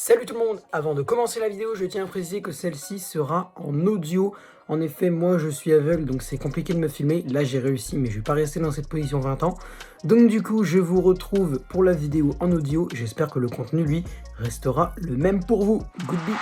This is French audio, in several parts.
Salut tout le monde! Avant de commencer la vidéo, je tiens à préciser que celle-ci sera en audio. En effet, moi je suis aveugle, donc c'est compliqué de me filmer. Là j'ai réussi, mais je vais pas rester dans cette position 20 ans. Donc du coup, je vous retrouve pour la vidéo en audio. J'espère que le contenu, lui, restera le même pour vous. Goodbye!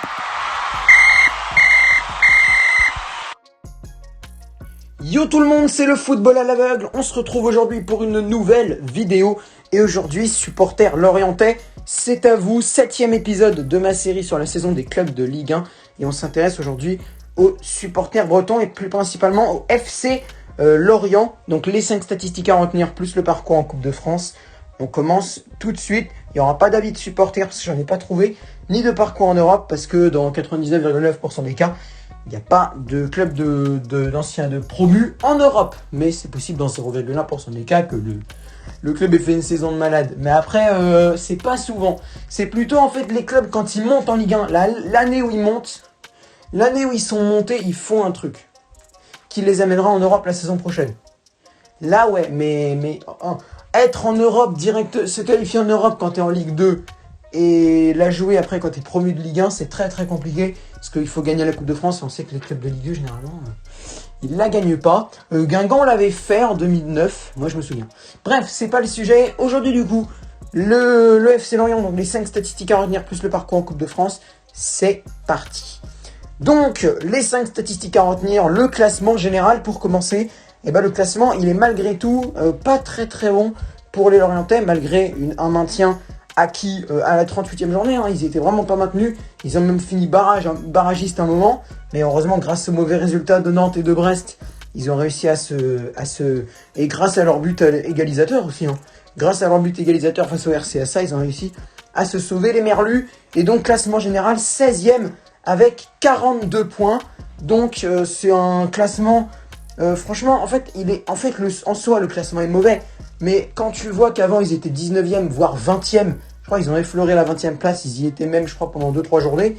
Yo tout le monde, c'est le football à l'aveugle. On se retrouve aujourd'hui pour une nouvelle vidéo. Et aujourd'hui, supporters lorientais, c'est à vous, 7e épisode de ma série sur la saison des clubs de Ligue 1. Et on s'intéresse aujourd'hui aux supporters bretons et plus principalement au FC Lorient. Donc les 5 statistiques à retenir plus le parcours en Coupe de France. On commence tout de suite. Il n'y aura pas d'avis de supporters parce que j'en ai pas trouvé, ni de parcours en Europe parce que dans 99,9% des cas, il n'y a pas de club d'anciens de promus en Europe. Mais c'est possible dans 0,1% des cas que le club ait fait une saison de malade. Mais après, c'est pas souvent. C'est plutôt en fait les clubs quand ils montent en Ligue 1. L'année où ils montent, l'année où ils sont montés, ils font un truc qui les amènera en Europe la saison prochaine. Là ouais, mais être en Europe direct, se qualifier en Europe quand t'es en Ligue 2 et la jouer après quand t'es promu de Ligue 1, c'est très très compliqué parce qu'il faut gagner la Coupe de France et on sait que les clubs de Ligue 2 généralement ils la gagnent pas. Guingamp l'avait fait en 2009, moi je me souviens. Bref, c'est pas le sujet. Aujourd'hui du coup, le FC Lorient, donc les 5 statistiques à retenir plus le parcours en Coupe de France, c'est parti. Donc les 5 statistiques à retenir, le classement général pour commencer. Et ben le classement il est malgré tout pas très très bon pour les Lorientais malgré un maintien acquis à la 38e journée, hein. Ils étaient vraiment pas maintenus, ils ont même fini barragiste un moment, mais heureusement grâce aux mauvais résultats de Nantes et de Brest, ils ont réussi et grâce à leur but égalisateur aussi, hein. Grâce à leur but égalisateur face au RCSA, ils ont réussi à se sauver les Merlus, et donc classement général 16e avec 42 points, donc c'est un classement, franchement, en soi le classement est mauvais, mais quand tu vois qu'avant ils étaient 19e, voire 20e, je crois qu'ils ont effleuré la 20e place, ils y étaient même je crois pendant 2-3 journées,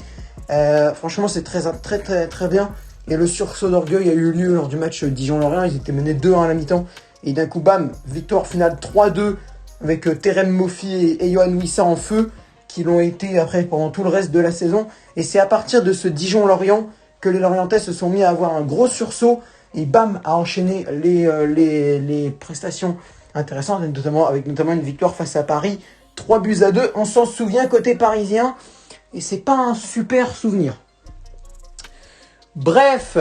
franchement c'est très bien. Et le sursaut d'orgueil a eu lieu lors du match Dijon-Lorient, ils étaient menés 2-1 à la mi-temps, et d'un coup bam, victoire finale 3-2 avec Terem Moffi et Yohan Wissa en feu, qui l'ont été après pendant tout le reste de la saison, et c'est à partir de ce Dijon-Lorient que les Lorientais se sont mis à avoir un gros sursaut, et bam, à enchaîner les prestations intéressantes, avec notamment une victoire face à Paris, 3-2. On s'en souvient côté parisien, et c'est pas un super souvenir. Bref,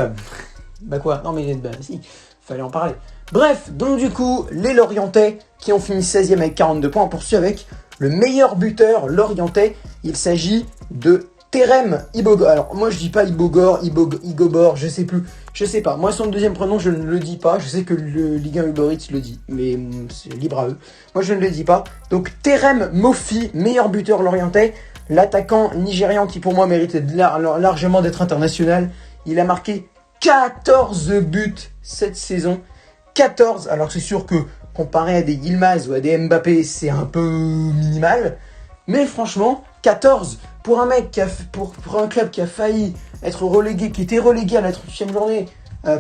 bah quoi, non mais bah si, fallait en parler. Bref, donc du coup, les Lorientais qui ont fini 16e avec 42 points, on poursuit avec le meilleur buteur lorientais. Il s'agit de Terem Ibogor. Alors moi je dis pas Igobor, je sais pas. Moi son deuxième prénom je ne le dis pas. Je sais que le Ligue 1 Uber Eats le dit, mais c'est libre à eux. Moi je ne le dis pas. Donc Terem Moffi, meilleur buteur lorientais, l'attaquant nigérian qui pour moi méritait largement d'être international. Il a marqué 14 buts cette saison. 14, alors c'est sûr que comparé à des Yilmaz ou à des Mbappé, c'est un peu minimal. Mais franchement, 14 pour un mec pour un club qui a failli être relégué, qui était relégué à la 38e journée,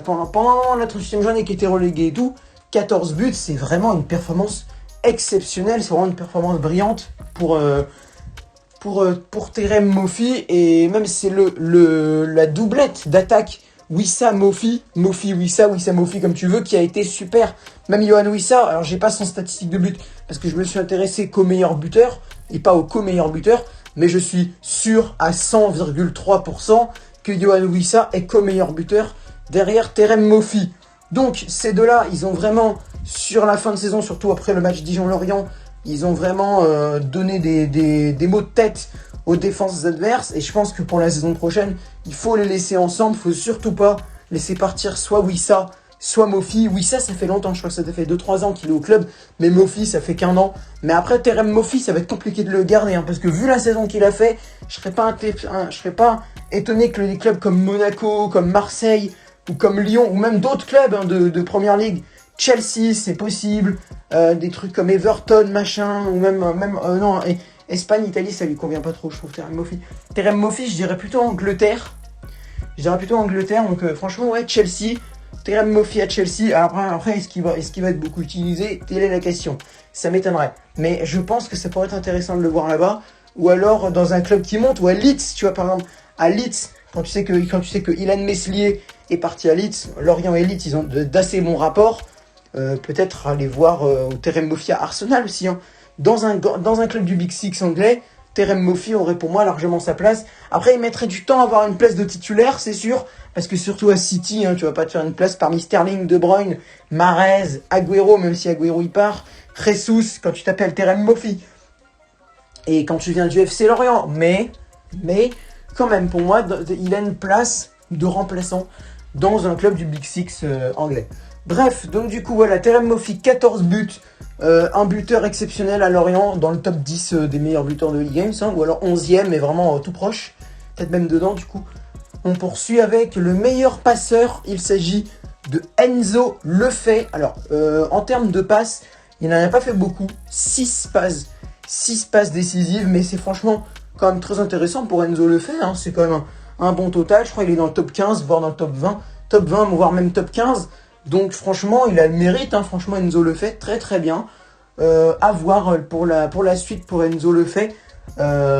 pendant la 38e journée qui était relégué et tout, 14 buts, c'est vraiment une performance exceptionnelle, c'est vraiment une performance brillante pour Terem Moffi, et même c'est la doublette d'attaque Wissa Moffi, Wissa Moffi comme tu veux, qui a été super. Même Yohan Wissa, alors j'ai pas son statistique de but parce que je me suis intéressé qu'au meilleur buteur et pas au co-meilleur buteur, mais je suis sûr à 100,3% que Yohan Wissa est co-meilleur buteur derrière Terem Moffi. Donc ces deux-là, ils ont vraiment, sur la fin de saison, surtout après le match Dijon-Lorient, ils ont vraiment donné des mots de tête aux défenses adverses, et je pense que pour la saison prochaine, il faut les laisser ensemble, il faut surtout pas laisser partir soit Wissa, soit Moffi. Wissa, ça fait longtemps, je crois que ça fait 2-3 ans qu'il est au club, mais Moffi, ça fait qu'1 an. Mais après, Terem Moffi, ça va être compliqué de le garder, hein, parce que vu la saison qu'il a fait, je serais pas étonné que des clubs comme Monaco, comme Marseille, ou comme Lyon, ou même d'autres clubs de Première Ligue, Chelsea, c'est possible, des trucs comme Everton, machin, ou non, Espagne, Italie, ça lui convient pas trop, je trouve, Terem Moffi. Terem Moffi, je dirais plutôt Angleterre. Donc franchement, ouais, Chelsea. Terem Moffi à Chelsea. Après est-ce qu'il va être beaucoup utilisé? Telle est la question. Ça m'étonnerait. Mais je pense que ça pourrait être intéressant de le voir là-bas. ou alors dans un club qui monte, ou à Leeds, tu vois, par exemple, à Leeds, quand tu sais que Ilan Meslier est parti à Leeds, Lorient et Leeds, ils ont d'assez bons rapports, peut-être aller voir Terem Moffi à Arsenal aussi, hein. Dans un club du Big Six anglais, Terem Moffi aurait pour moi largement sa place. Après, il mettrait du temps à avoir une place de titulaire, c'est sûr, parce que surtout à City, hein, tu vas pas te faire une place parmi Sterling, De Bruyne, Mahrez, Agüero, même si Agüero il part, Jesus, quand tu t'appelles Terem Moffi, et quand tu viens du FC Lorient, mais quand même, pour moi, il a une place de remplaçant dans un club du Big Six anglais. Bref, donc du coup, voilà, Terem Moffi, 14 buts, un buteur exceptionnel à Lorient, dans le top 10 des meilleurs buteurs de Ligue 1, ou alors 11e, mais vraiment tout proche, peut-être même dedans du coup. On poursuit avec le meilleur passeur, il s'agit de Enzo Lefebvre. Alors, en termes de passes, il n'en a pas fait beaucoup, 6 passes décisives, mais c'est franchement quand même très intéressant pour Enzo Lefebvre, hein. C'est quand même un bon total, je crois qu'il est dans le top 15, voire dans le top 20, voire même top 15. Donc franchement, il a le mérite, hein. Franchement, Enzo Lefebvre, très très bien. À voir pour la suite pour Enzo Lefebvre.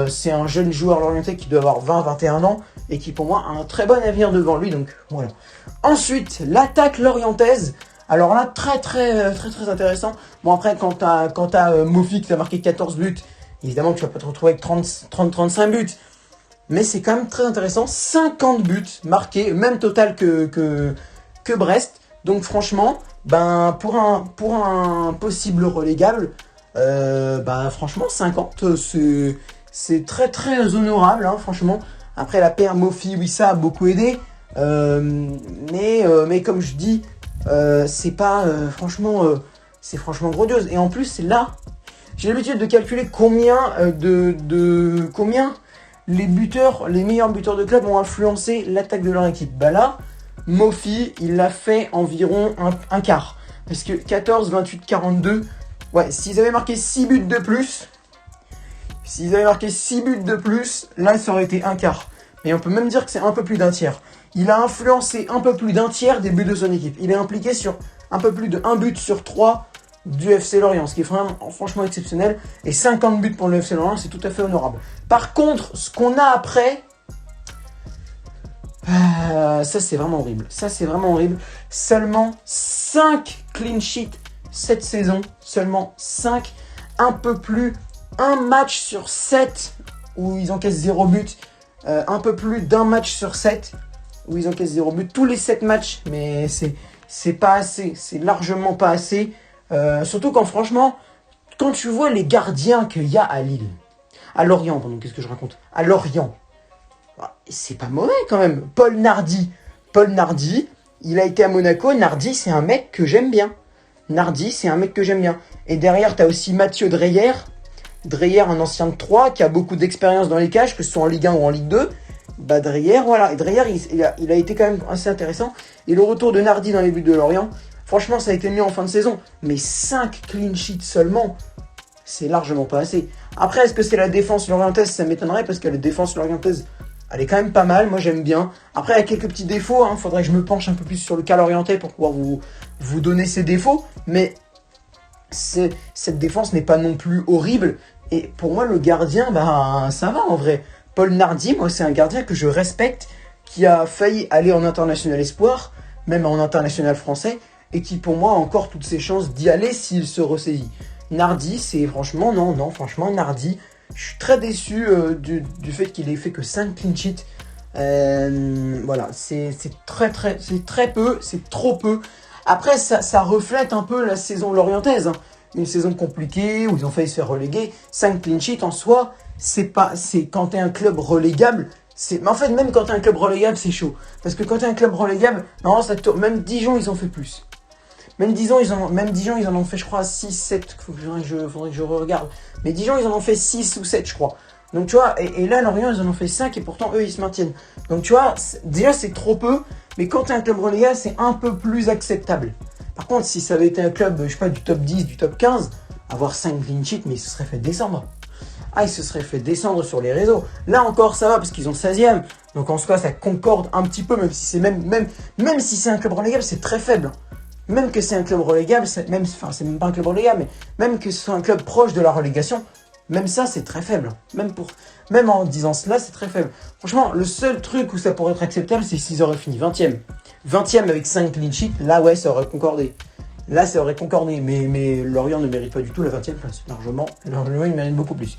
C'est un jeune joueur lorientais qui doit avoir 20-21 ans et qui pour moi a un très bon avenir devant lui. Donc voilà. Ensuite, l'attaque lorientaise. Alors là, très intéressant. Bon après, quand t'as Moffi qui a marqué 14 buts, évidemment que tu vas pas te retrouver avec 30-35 buts. Mais c'est quand même très intéressant. 50 buts marqués, même total que Brest. Donc franchement, ben pour un possible relégable, franchement 50 c'est très honorable, hein, franchement. Après la paire Moffi, oui, ça a beaucoup aidé, mais comme je dis, c'est pas c'est franchement grandiose. Et en plus c'est là, j'ai l'habitude de calculer combien combien les meilleurs buteurs de club ont influencé l'attaque de leur équipe. Bah là, Moffi, il l'a fait environ un quart. Parce que 14, 28, 42, ouais, s'ils avaient marqué 6 buts de plus, là, ça aurait été un quart. Mais on peut même dire que c'est un peu plus d'un tiers. Il a influencé un peu plus d'un tiers des buts de son équipe. Il est impliqué sur un peu plus de 1 but sur 3 du FC Lorient, ce qui est franchement exceptionnel. Et 50 buts pour le FC Lorient, c'est tout à fait honorable. Par contre, ce qu'on a après... ça c'est vraiment horrible. Seulement 5 clean sheets cette saison. Seulement 5. Un peu plus. Un match sur 7 où ils encaissent 0 but. Un peu plus d'un match sur 7 où ils encaissent 0 but. Tous les 7 matchs. Mais c'est pas assez. C'est largement pas assez. Surtout quand franchement, quand tu vois les gardiens qu'il y a à Lille. À Lorient, pardon, qu'est-ce que je raconte? À Lorient. C'est pas mauvais quand même. Paul Nardi, il a été à Monaco. Nardi, c'est un mec que j'aime bien. Et derrière, t'as aussi Mathieu Dreyer. Un ancien de 3 qui a beaucoup d'expérience dans les cages, que ce soit en Ligue 1 ou en Ligue 2. Bah Dreyer, voilà. Et Dreyer, il a été quand même assez intéressant. Et le retour de Nardi dans les buts de Lorient, franchement, ça a été mieux en fin de saison. Mais 5 clean sheets seulement, c'est largement pas assez. Après, est-ce que c'est la défense lorientaise? Ça m'étonnerait parce que la défense lorientaise, elle est quand même pas mal, moi j'aime bien. Après, il y a quelques petits défauts, hein. Faudrait que je me penche un peu plus sur le cas lorientais pour pouvoir vous donner ces défauts. Mais cette défense n'est pas non plus horrible. Et pour moi, le gardien, ça va en vrai. Paul Nardi, moi c'est un gardien que je respecte, qui a failli aller en international espoir, même en international français, et qui pour moi a encore toutes ses chances d'y aller s'il se ressaisit. Nardi, c'est franchement, franchement, Nardi... Je suis très déçu du fait qu'il ait fait que 5 clean sheets. Voilà, c'est très peu, c'est trop peu. Après, ça reflète un peu la saison lorientaise, hein. Une saison compliquée où ils ont failli se faire reléguer. 5 clean sheets en soi, c'est quand t'es un club relégable. Mais en fait, même quand t'es un club relégable, c'est chaud. Parce que quand t'es un club relégable, non, même Dijon, ils en fait plus. Même Dijon, ils en ont fait, je crois, 6, 7. Faudrait que je regarde. Mais Dijon, ils en ont fait 6 ou 7, je crois. Donc, tu vois, et là, Lorient, ils en ont fait 5 et pourtant, eux, ils se maintiennent. Donc, tu vois, déjà, c'est trop peu. Mais quand t'es un club relégable, c'est un peu plus acceptable. Par contre, si ça avait été un club, je sais pas, du top 10, du top 15, avoir 5 clean sheets, mais il se serait fait descendre. Il se serait fait descendre sur les réseaux. Là encore, ça va parce qu'ils ont 16e. Donc, en soi, ça concorde un petit peu, même si c'est même si c'est un club relégable, c'est très faible. Même que c'est un club relégable, c'est même pas un club relégable, mais même que ce soit un club proche de la relégation, Même ça, c'est très faible. Même en disant cela, c'est très faible. Franchement, le seul truc où ça pourrait être acceptable, c'est s'ils auraient fini 20e. 20e avec 5 clean sheets, là, ouais, ça aurait concordé. Là, ça aurait concordé, mais Lorient ne mérite pas du tout la 20e place, largement. Largement, il mérite beaucoup plus.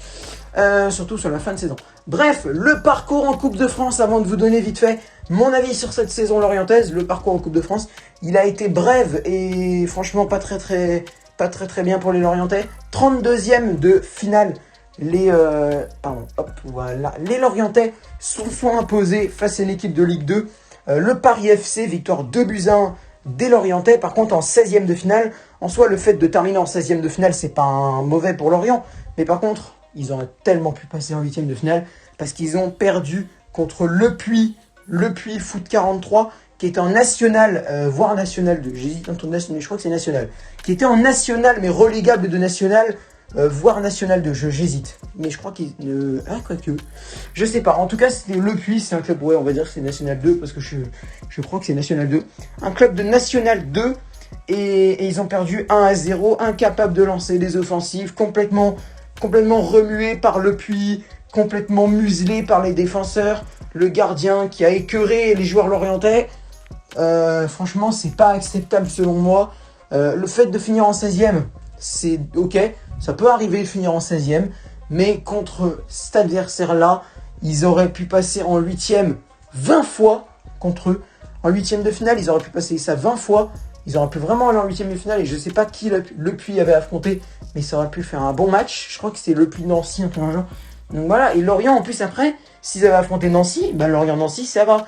Surtout sur la fin de saison. Bref, le parcours en Coupe de France, avant de vous donner vite fait mon avis sur cette saison lorientaise, le parcours en Coupe de France, il a été bref et franchement pas très bien pour les Lorientais. 32e de finale, les Lorientais sont imposés face à une équipe de Ligue 2. Le Paris FC, victoire 2-1 des Lorientais. Par contre, en 16e de finale, en soi, le fait de terminer en 16e de finale, c'est pas un mauvais pour Lorient. Mais par contre, ils auraient tellement pu passer en 8e de finale parce qu'ils ont perdu contre Le Puy Foot 43, qui était en national, voire national 2. J'hésite entre national, mais je crois que c'est national. Qui était en national, mais relégable de national, voire national 2. J'hésite. Mais je crois qu'il... quoique. Je sais pas. En tout cas, c'était Le Puy, c'est un club, ouais, on va dire que c'est national 2, parce que je crois que c'est national 2. Un club de national 2, et ils ont perdu 1-0, incapable de lancer des offensives, complètement remué par Le Puy, complètement muselé par les défenseurs, le gardien qui a écœuré les joueurs lorientais. Franchement, c'est pas acceptable selon moi. Le fait de finir en 16e, c'est ok, ça peut arriver de finir en 16e, mais contre cet adversaire-là, ils auraient pu passer en 8e 20 fois contre eux. En 8e de finale, ils auraient pu passer ça 20 fois. Ils auraient pu vraiment aller en 8e de finale et je sais pas qui Le Puy avait affronté, mais ça aurait pu faire un bon match. Je crois que c'est Le Puy Nancy, un peu un genre. Donc voilà, et Lorient en plus après, s'ils avaient affronté Nancy, ben Lorient-Nancy ça va.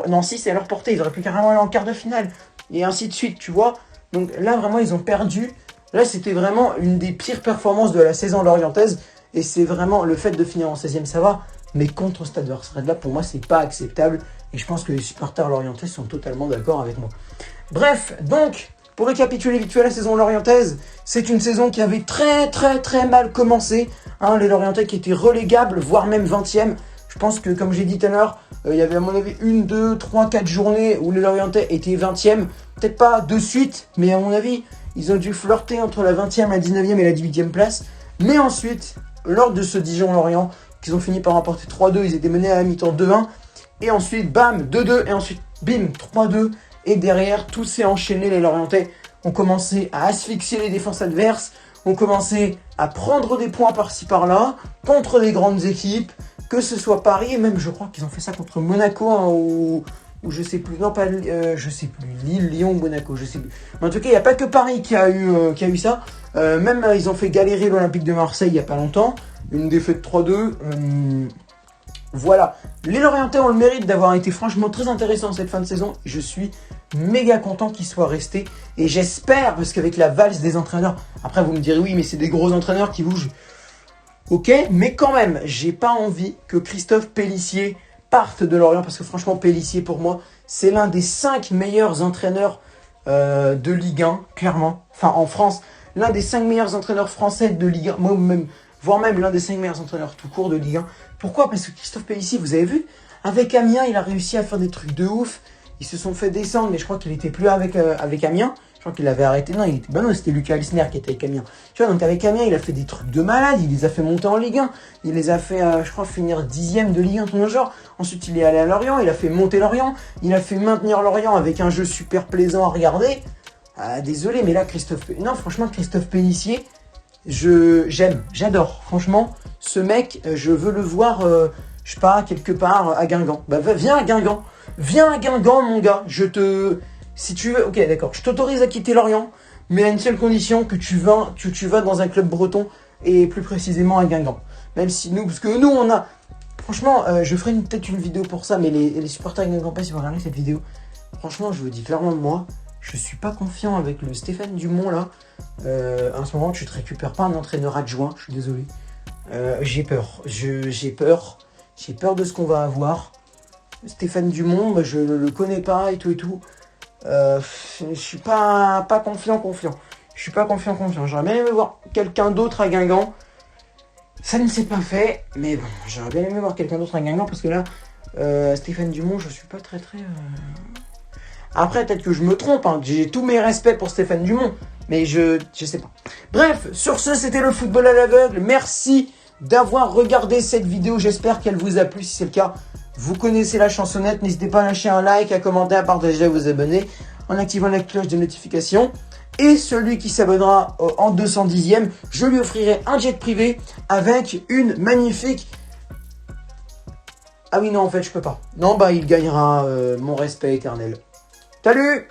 Nancy c'est à leur portée, ils auraient pu carrément aller en quart de finale. Et ainsi de suite, tu vois. Donc là vraiment ils ont perdu. Là c'était vraiment une des pires performances de la saison lorientaise. Et c'est vraiment le fait de finir en 16e ça va. Mais contre cet adversaire-là, pour moi c'est pas acceptable. Et je pense que les supporters lorientais sont totalement d'accord avec moi. Bref, donc, pour récapituler vite fait la saison lorientaise, c'est une saison qui avait très mal commencé. Les Lorientais qui étaient relégables, voire même 20e. Je pense que, comme j'ai dit tout à l'heure, il y avait à mon avis 1, 2, 3, 4 journées où les Lorientais étaient 20e. Peut-être pas de suite, mais à mon avis, ils ont dû flirter entre la 20e, la 19e et la 18e place. Mais ensuite, lors de ce Dijon-Lorient, qu'ils ont fini par remporter 3-2, ils étaient menés à la mi-temps 2-1. Et ensuite, bam, 2-2, et ensuite, bim, 3-2. Et derrière, tout s'est enchaîné, les Lorientais ont commencé à asphyxier les défenses adverses, ont commencé à prendre des points par-ci par-là, contre les grandes équipes, que ce soit Paris, et même je crois qu'ils ont fait ça contre Monaco, ou je sais plus, non pas, je sais plus, Lille, Lyon, Monaco, je sais plus. Mais en tout cas, il n'y a pas que Paris qui a eu ça, même ils ont fait galérer l'Olympique de Marseille il n'y a pas longtemps, une défaite 3-2, voilà, les Lorientais ont le mérite d'avoir été franchement très intéressants cette fin de saison. Je suis méga content qu'ils soient restés. Et j'espère, parce qu'avec la valse des entraîneurs, après vous me direz oui mais c'est des gros entraîneurs qui bougent. Ok, mais quand même, j'ai pas envie que Christophe Pélissier parte de Lorient. Parce que franchement, Pélissier pour moi, c'est l'un des 5 meilleurs entraîneurs de Ligue 1, clairement. Enfin en France, l'un des 5 meilleurs entraîneurs français de Ligue 1. Moi même, voire même l'un des 5 meilleurs entraîneurs tout court de Ligue 1. Pourquoi? Parce que Christophe Pélissier, vous avez vu, avec Amiens, il a réussi à faire des trucs de ouf. Ils se sont fait descendre, mais je crois qu'il était plus avec Amiens. Je crois qu'il avait arrêté. Non, c'était Lucas Elsner qui était avec Amiens. Tu vois, donc avec Amiens, il a fait des trucs de malade. Il les a fait monter en Ligue 1. Il les a fait, je crois, finir 10e de Ligue 1, tout le genre. Ensuite, il est allé à Lorient. Il a fait monter Lorient. Il a fait maintenir Lorient avec un jeu super plaisant à regarder. Désolé, mais là, non, franchement, Christophe Pélissier, j'adore. Franchement, ce mec, je veux le voir, je sais pas, quelque part à Guingamp. Bah, viens à Guingamp. Viens à Guingamp, mon gars. Si tu veux, ok, d'accord. Je t'autorise à quitter Lorient, mais à une seule condition, que tu vas dans un club breton, et plus précisément à Guingamp. Même si parce que nous, on a... Franchement, je ferai peut-être une vidéo pour ça, mais les supporters guingampais, si vous regardez cette vidéo, franchement, je vous dis clairement, moi, je suis pas confiant avec le Stéphane Dumont, là. En ce moment, tu te récupères pas un entraîneur adjoint, je suis désolé. J'ai peur. J'ai peur de ce qu'on va avoir. Stéphane Dumont, bah, je le connais pas et tout. Je suis pas confiant. Je suis pas confiant. J'aurais bien aimé voir quelqu'un d'autre à Guingamp. Ça ne s'est pas fait, mais bon, j'aurais bien aimé voir quelqu'un d'autre à Guingamp parce que là, Stéphane Dumont, je suis pas très... Après, peut-être que je me trompe, hein. J'ai tous mes respects pour Stéphane Dumont, mais je sais pas. Bref, sur ce, c'était le football à l'aveugle. Merci d'avoir regardé cette vidéo. J'espère qu'elle vous a plu. Si c'est le cas, vous connaissez la chansonnette. N'hésitez pas à lâcher un like, à commenter, à partager, à vous abonner en activant la cloche de notification. Et celui qui s'abonnera en 210e, je lui offrirai un jet privé avec une magnifique... Ah oui, non, en fait, je peux pas. Non, bah, il gagnera mon respect éternel. Salut!